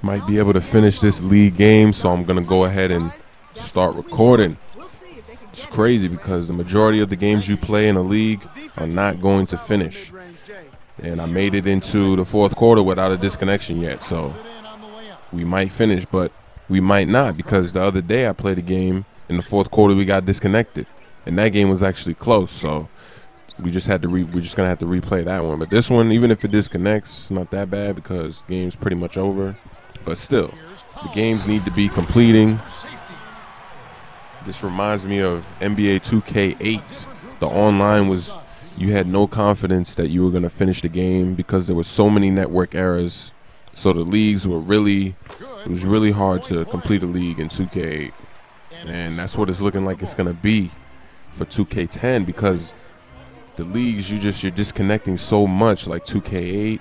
might be able to finish this league game, so I'm going to go ahead and start recording. It's crazy because the majority of the games you play in a league are not going to finish. And I made it into the fourth quarter without a disconnection yet, so we might finish, but we might not, because the other day I played a game in the fourth quarter, we got disconnected, and that game was actually close, so we're just gonna have to replay that one. But this one, even if it disconnects, it's not that bad because the game's pretty much over. But still, the games need to be completing. This reminds me of NBA 2K8. The online was, you had no confidence that you were going to finish the game because there were so many network errors. So the leagues were it was really hard to complete a league in 2K8. And that's what it's looking like it's going to be for 2K10, because the leagues, you're disconnecting so much like 2K8.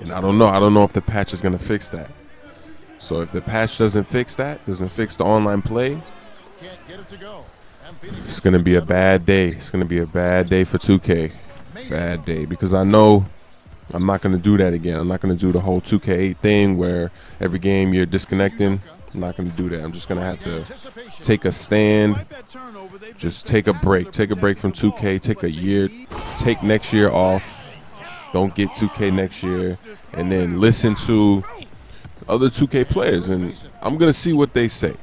And I don't know if the patch is going to fix that. So if the patch doesn't fix the online play, it's going to be a bad day. It's going to be a bad day for 2K. Bad day, because I know I'm not going to do that again. I'm not going to do the whole 2K8 thing where every game you're disconnecting. I'm not going to do that. I'm just going to have to take a stand, just take a break. Take a break from 2K, take next year off. Don't get 2K next year, and then listen to other 2K players, and I'm going to see what they say.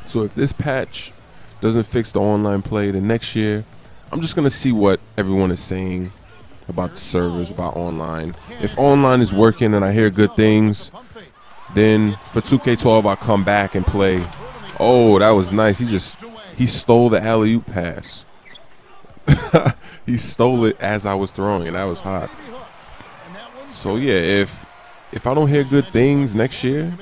So if this patch doesn't fix the online play, then next year I'm just going to see what everyone is saying about the servers, about online. If online is working and I hear good things, then for 2K12 I'll come back and play. Oh, that was nice. He stole the alley-oop pass. He stole it as I was throwing it. That was hot. So yeah, if I don't hear good things next year,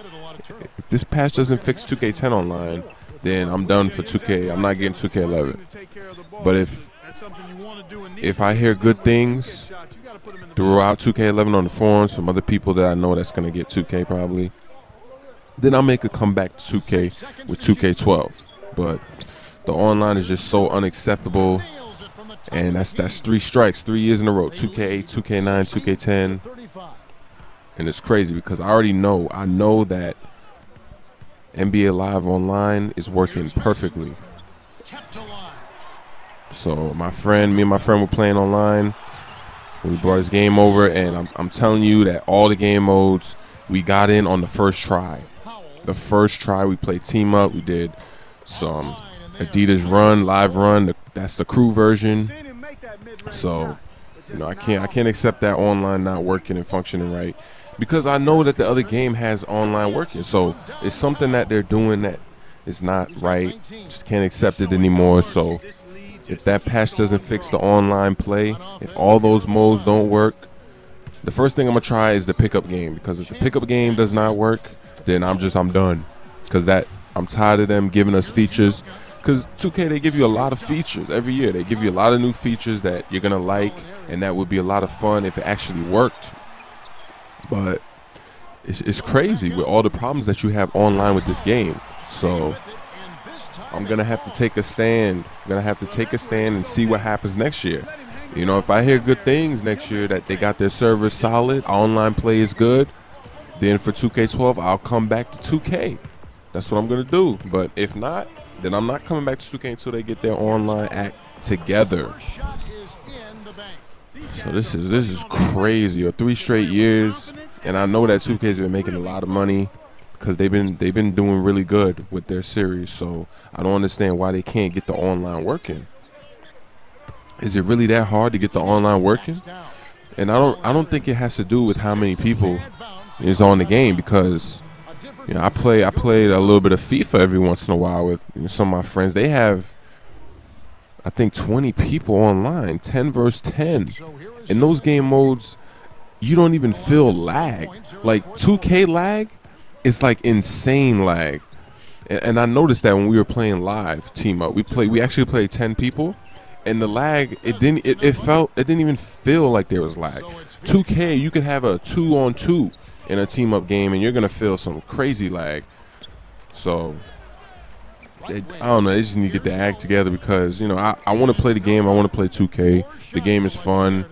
if this patch doesn't fix 2K10 online, then I'm done for 2K. I'm not getting 2K11. But if I hear good things throughout 2K11 on the forums from other people that I know that's going to get 2K probably, then I'll make a comeback to 2K with 2K12. But the online is just so unacceptable, and that's 3 strikes, 3 years in a row. 2K8, 2K9, 2K10, and it's crazy because I know that NBA Live Online is working perfectly. So me and my friend were playing online. We brought his game over, and I'm telling you that all the game modes we got in on the first try. The first try we played team up. We did some Adidas Run, Live Run. That's the crew version. So I can't accept that online not working and functioning right, because I know that the other game has online working. So it's something that they're doing that is not right. Just can't accept it anymore. So if that patch doesn't fix the online play, if all those modes don't work, the first thing I'm gonna try is the pickup game, because if the pickup game does not work, then I'm done, because I'm tired of them giving us features. Because 2K, they give you a lot of features every year. They give you a lot of new features that you're gonna like, and that would be a lot of fun if it actually worked. But it's crazy with all the problems that you have online with this game. So I'm gonna have to take a stand. And see what happens next year. If I hear good things next year, that they got their servers solid, online play is good, then for 2K12 I'll come back to 2K. That's what I'm gonna do. But if not, then I'm not coming back to 2K until they get their online act together. So this is crazy. 3 straight years, and I know that 2K's been making a lot of money because they've been doing really good with their series. So I don't understand why they can't get the online working. Is it really that hard to get the online working? And I don't think it has to do with how many people is on the game, because I played a little bit of FIFA every once in a while with some of my friends. They have, I think, 20 people online, 10 versus 10. In those game modes, you don't even feel lag. Like 2K lag is like insane lag. And I noticed that when we were playing live team up, we actually played 10 people, and the lag, it didn't even feel like there was lag. 2K, you could have a 2-on-2 in a team up game, and you're gonna feel some crazy lag. So I don't know, they just need to get their act together, because I want to play the game. I want to play 2K. The game is fun.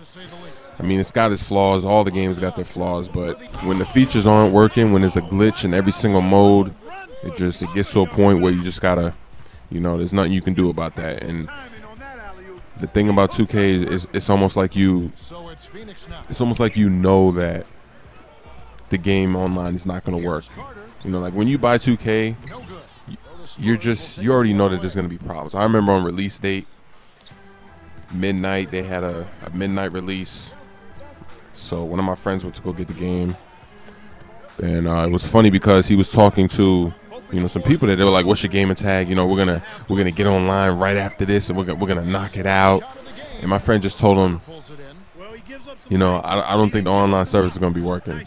I mean, it's got its flaws. All the games got their flaws, but when the features aren't working, when there's a glitch in every single mode, it gets to a point where you just gotta, there's nothing you can do about that. And the thing about 2K is it's almost like that the game online is not gonna work. Like when you buy 2K, you already know that there's gonna be problems. I remember on release date, midnight, they had a midnight release. So one of my friends went to go get the game, and it was funny because he was talking to some people that they were like, "What's your gamer tag? We're gonna get online right after this, and we're gonna knock it out." And my friend just told him, I don't think the online service is gonna be working.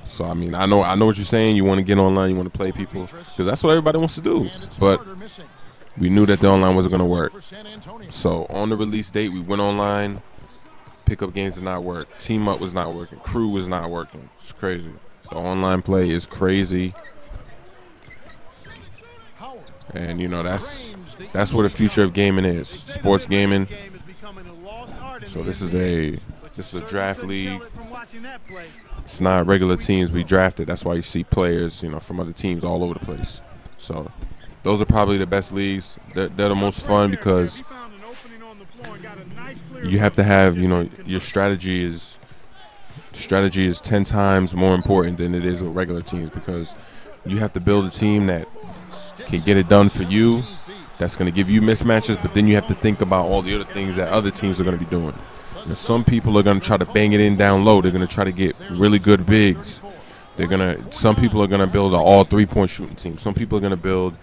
So I mean, I know what you're saying. You want to get online, you want to play people, because that's what everybody wants to do. But we knew that the online wasn't gonna work. So on the release date, we went online. Pickup games did not work. Team up was not working. Crew was not working. It's crazy. The online play is crazy. And that's where the future of gaming is. Sports gaming. So this is a draft league. It's not regular teams we drafted. That's why you see players, from other teams all over the place. So those are probably the best leagues. They're the most fun because you have to have, your strategy is 10 times more important than it is with regular teams, because you have to build a team that can get it done for you, that's going to give you mismatches, but then you have to think about all the other things that other teams are going to be doing. And some people are going to try to bang it in down low. They're going to try to get really good bigs. Some people are going to build an all 3-point shooting team. Some people are going to build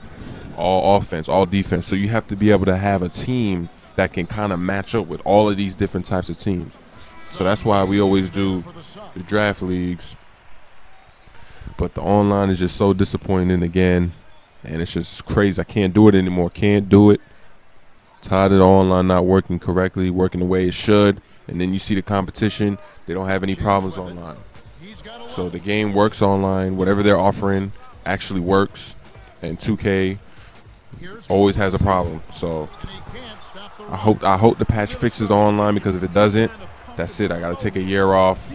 all offense, all defense. So you have to be able to have a team that can kind of match up with all of these different types of teams. So that's why we always do the draft leagues. But the online is just so disappointing again. And it's just crazy. I can't do it anymore. Can't do it. Tired of the online not working correctly, working the way it should. And then you see the competition. They don't have any problems online. So the game works online. Whatever they're offering actually works. And 2K always has a problem. So I hope the patch fixes the online, because if it doesn't, that's it. I got to take a year off.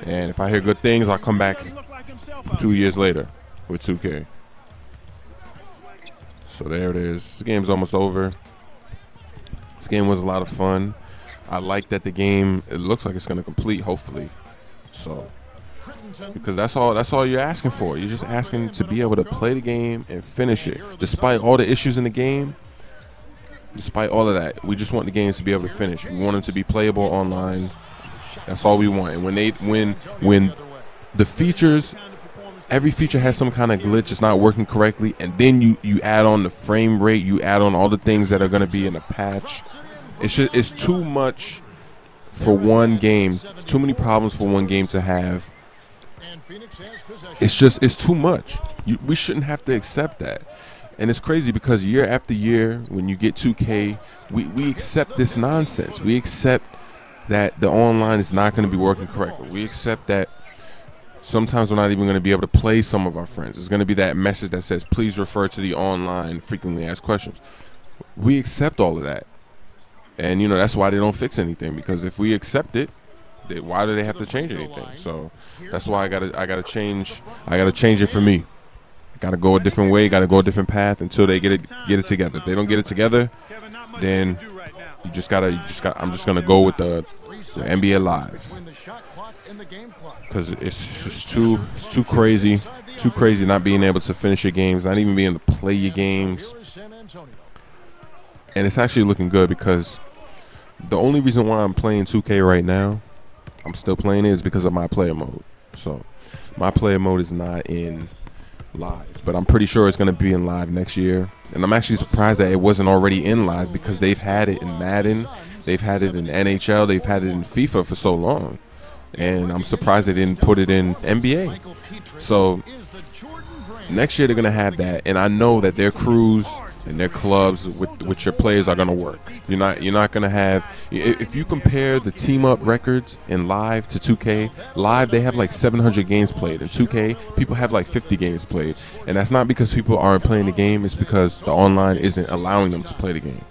And if I hear good things, I'll come back 2 years later with 2K. So there it is. This game's almost over. This game was a lot of fun. I like that the game, it looks like it's going to complete, hopefully. So, because that's all you're asking for. You're just asking to be able to play the game and finish it. Despite all the issues in the game, despite all of that, we just want the games to be able to finish. We want them to be playable online. That's all we want. And when the features, every feature has some kind of glitch, it's not working correctly, and then you add on the frame rate, you add on all the things that are going to be in a patch. It's too much for one game. It's too many problems for one game to have. It's too much. We shouldn't have to accept that. And it's crazy because year after year, when you get 2K, we accept this nonsense. We accept that the online is not going to be working correctly. We accept that sometimes we're not even going to be able to play some of our friends. There's going to be that message that says, please refer to the online frequently asked questions. We accept all of that. And, that's why they don't fix anything, because if we accept it, why do they have to change anything? So that's why I gotta change it for me. Got to go a different way, got to go a different path until they get it together. If they don't get it together, then I'm just going to go with the NBA Live. Because it's just too crazy not being able to finish your games, not even being able to play your games. And it's actually looking good, because the only reason why I'm playing 2K right now, I'm still playing it, is because of my player mode. So my player mode is not in live, but I'm pretty sure it's going to be in live next year. And I'm actually surprised that it wasn't already in live, because they've had it in Madden, they've had it in NHL, they've had it in FIFA for so long. And I'm surprised they didn't put it in NBA. So next year they're going to have that, and I know that their crews and their clubs with your players are going to work. You're not going to have, if you compare the team up records in live to 2K, live they have like 700 games played. In 2K, people have like 50 games played. And that's not because people aren't playing the game, it's because the online isn't allowing them to play the game.